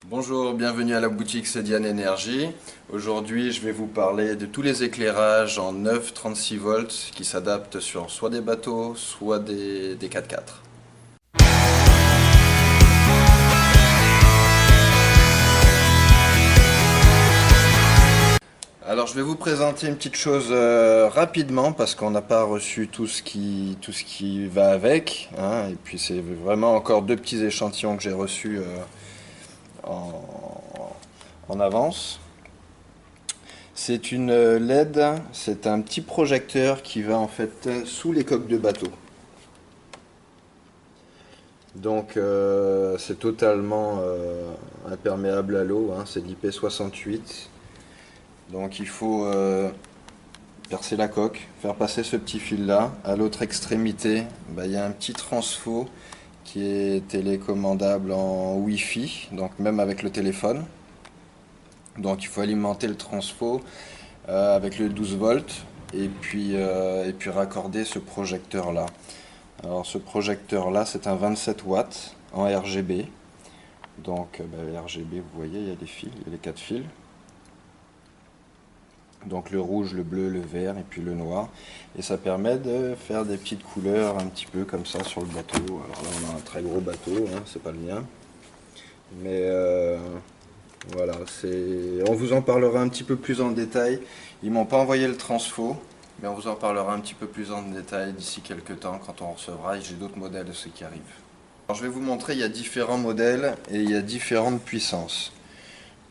Bonjour, bienvenue à la boutique Cedian Énergie. Aujourd'hui, je vais vous parler de tous les éclairages en 9-36 volts qui s'adaptent sur soit des bateaux, soit des 4x4. Alors, je vais vous présenter une petite chose rapidement parce qu'on n'a pas reçu tout ce qui va avec, hein, et puis c'est vraiment encore deux petits échantillons que j'ai reçus en avance. C'est une LED, c'est un petit projecteur qui va en fait sous les coques de bateau. Donc c'est totalement imperméable à l'eau, hein, c'est de l'IP68. Donc il faut percer la coque, faire passer ce petit fil là. À l'autre extrémité, il y a un petit transfo qui est télécommandable en Wi-Fi, donc même avec le téléphone. Donc il faut alimenter le transfo avec le 12 volts et puis raccorder ce projecteur là. Alors ce projecteur là c'est un 27 watts en RGB. Donc RGB, vous voyez, il y a des fils, il y a les 4 fils. Donc le rouge, le bleu, le vert et puis le noir. Et ça permet de faire des petites couleurs un petit peu comme ça sur le bateau. Alors là on a un très gros bateau, hein, c'est pas le mien. Mais voilà, on vous en parlera un petit peu plus en détail. Ils m'ont pas envoyé le transfo, mais on vous en parlera un petit peu plus en détail d'ici quelques temps quand on recevra. Et j'ai d'autres modèles de ceux qui arrivent. Alors je vais vous montrer, il y a différents modèles et il y a différentes puissances.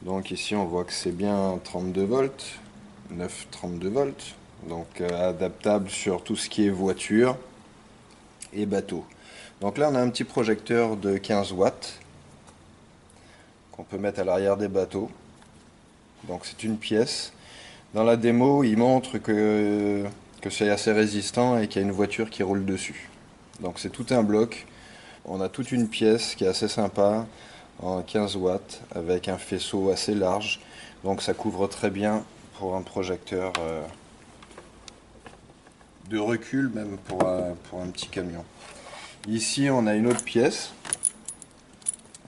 Donc ici on voit que c'est bien 32 volts, 9-32 volts, donc adaptable sur tout ce qui est voiture et bateau. Donc là on a un petit projecteur de 15 watts qu'on peut mettre à l'arrière des bateaux. Donc c'est une pièce. Dans la démo, il montre que c'est assez résistant et qu'il y a une voiture qui roule dessus. Donc c'est tout un bloc. On a toute une pièce qui est assez sympa en 15 watts avec un faisceau assez large. Donc ça couvre très bien pour un projecteur de recul, même pour un petit camion. Ici on a une autre pièce.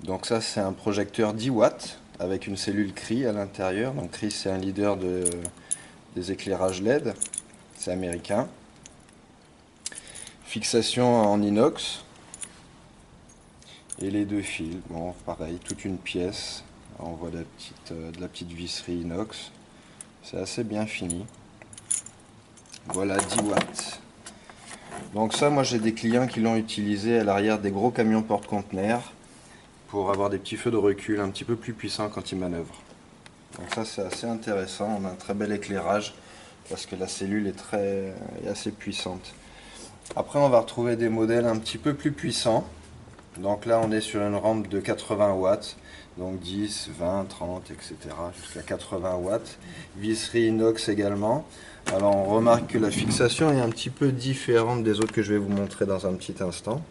Donc ça c'est un projecteur 10 watts avec une cellule Cree à l'intérieur. Donc Cree c'est un leader des éclairages LED, c'est américain. Fixation en inox. Et les deux fils, bon pareil, toute une pièce. On voit de la petite visserie inox. C'est assez bien fini. Voilà 10 watts. Donc ça moi j'ai des clients qui l'ont utilisé à l'arrière des gros camions porte-conteneurs pour avoir des petits feux de recul un petit peu plus puissants quand ils manœuvrent. Donc ça c'est assez intéressant, on a un très bel éclairage parce que la cellule est assez puissante. Après on va retrouver des modèles un petit peu plus puissants. Donc là on est sur une rampe de 80 watts, donc 10, 20, 30, etc. jusqu'à 80 watts. Visserie inox également. Alors on remarque que la fixation est un petit peu différente des autres que je vais vous montrer dans un petit instant.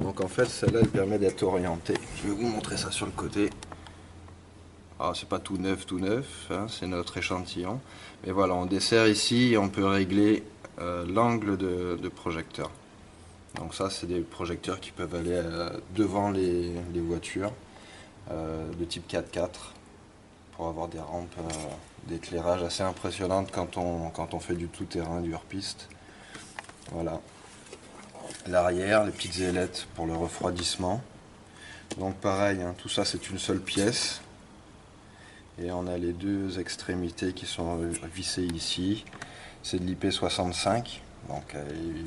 Donc en fait celle-là elle permet d'être orientée. Je vais vous montrer ça sur le côté. Alors c'est pas tout neuf, hein, c'est notre échantillon. Mais voilà, on dessert ici et on peut régler l'angle de projecteur. Donc ça c'est des projecteurs qui peuvent aller devant les voitures de type 4x4 pour avoir des rampes d'éclairage assez impressionnantes quand on fait du tout-terrain, du hors-piste. Voilà. L'arrière, les petites ailettes pour le refroidissement. Donc pareil, hein, tout ça c'est une seule pièce. Et on a les deux extrémités qui sont vissées ici. C'est de l'IP65. Donc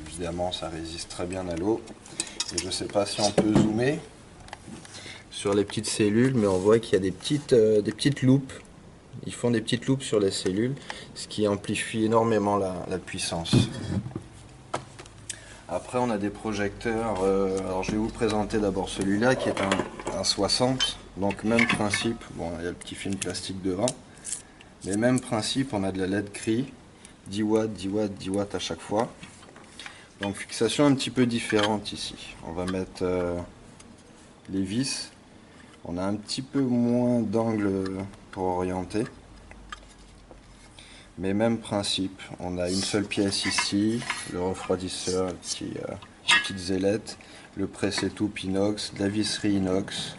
évidemment ça résiste très bien à l'eau. Et je ne sais pas si on peut zoomer sur les petites cellules, mais on voit qu'il y a des petites loupes. Ils font des petites loupes sur les cellules, ce qui amplifie énormément la puissance. Après on a des projecteurs, alors je vais vous présenter d'abord celui-là qui est un 60, donc même principe, bon il y a le petit film plastique devant, mais même principe, on a de la LED Cree, 10 watts, 10 watts, 10 watts à chaque fois. Donc fixation un petit peu différente ici. On va mettre les vis, on a un petit peu moins d'angle pour orienter. Mais même principe, on a une seule pièce ici, le refroidisseur, les petites ailettes, le presse-étoupe inox, de la visserie inox.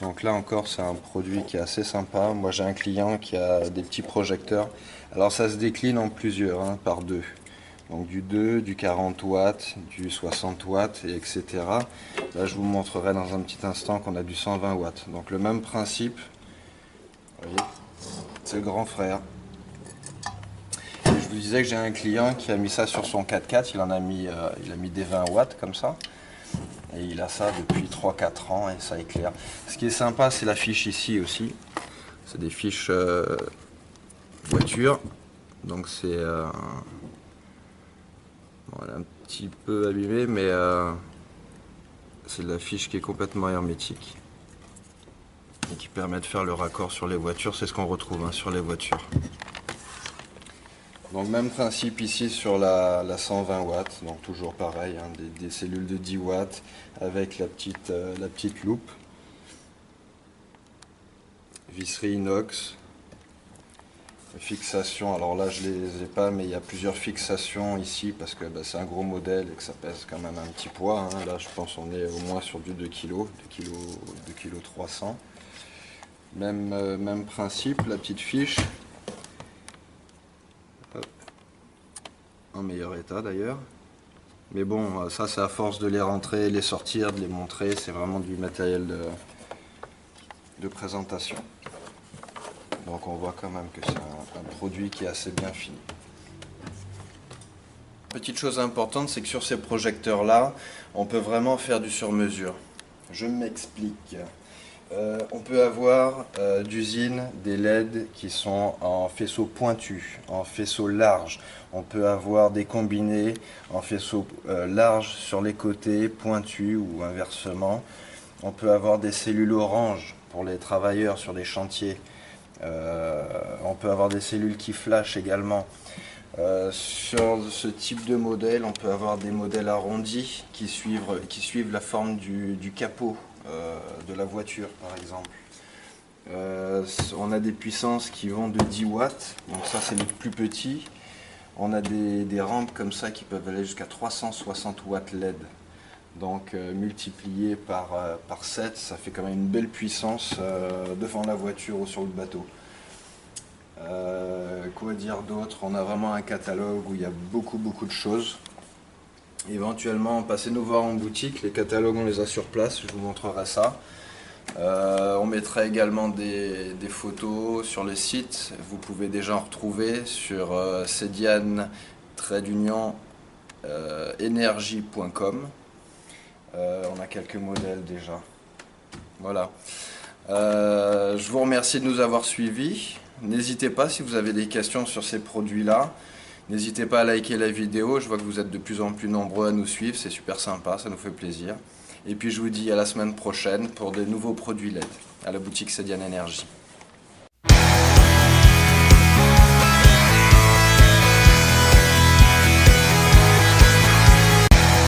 Donc là encore, c'est un produit qui est assez sympa. Moi, j'ai un client qui a des petits projecteurs. Alors ça se décline en plusieurs, hein, par deux. Donc du 2, du 40 watts, du 60 watts, et etc. Là, je vous montrerai dans un petit instant qu'on a du 120 watts. Donc le même principe, vous voyez, c'est le grand frère. Et je vous disais que j'ai un client qui a mis ça sur son 4x4, il a mis des 20 watts comme ça. Et il a ça depuis 3-4 ans et ça éclaire. Ce qui est sympa, c'est la fiche ici aussi. C'est des fiches voiture. Donc c'est voilà, un petit peu abîmé, mais c'est la fiche qui est complètement hermétique et qui permet de faire le raccord sur les voitures. C'est ce qu'on retrouve, hein, sur les voitures. Donc même principe ici sur la 120 watts, donc toujours pareil, hein, des cellules de 10 watts avec la petite loupe. Visserie inox. Fixation, alors là je les ai pas, mais il y a plusieurs fixations ici parce que c'est un gros modèle et que ça pèse quand même un petit poids, hein. Là je pense qu'on est au moins sur du 2 kg, 2 kg 300. Même principe, la petite fiche. Hop. En meilleur état d'ailleurs. Mais bon, ça c'est à force de les rentrer, les sortir, de les montrer, c'est vraiment du matériel de présentation. Donc on voit quand même que c'est un produit qui est assez bien fini. Petite chose importante, c'est que sur ces projecteurs là, on peut vraiment faire du sur-mesure. Je m'explique. On peut avoir d'usine des LED qui sont en faisceau pointu, en faisceau large. On peut avoir des combinés en faisceau large sur les côtés, pointus ou inversement. On peut avoir des cellules oranges pour les travailleurs sur des chantiers. On peut avoir des cellules qui flashent également. Sur ce type de modèle, on peut avoir des modèles arrondis qui suivent la forme du capot de la voiture, par exemple. On a des puissances qui vont de 10 watts, donc ça c'est les plus petits. On a des rampes comme ça qui peuvent aller jusqu'à 360 watts LED. Donc multiplié par 7, ça fait quand même une belle puissance devant la voiture ou sur le bateau. Quoi dire d'autre? On a vraiment un catalogue où il y a beaucoup de choses. Éventuellement, passez nous voir en boutique, les catalogues on les a sur place, je vous montrerai ça. On mettra également des photos sur le site, vous pouvez déjà en retrouver sur cedian-energie.com. On a quelques modèles déjà. Voilà. Je vous remercie de nous avoir suivis. N'hésitez pas si vous avez des questions sur ces produits-là. N'hésitez pas à liker la vidéo. Je vois que vous êtes de plus en plus nombreux à nous suivre. C'est super sympa, ça nous fait plaisir. Et puis je vous dis à la semaine prochaine pour de nouveaux produits LED à la boutique Cedian Energie.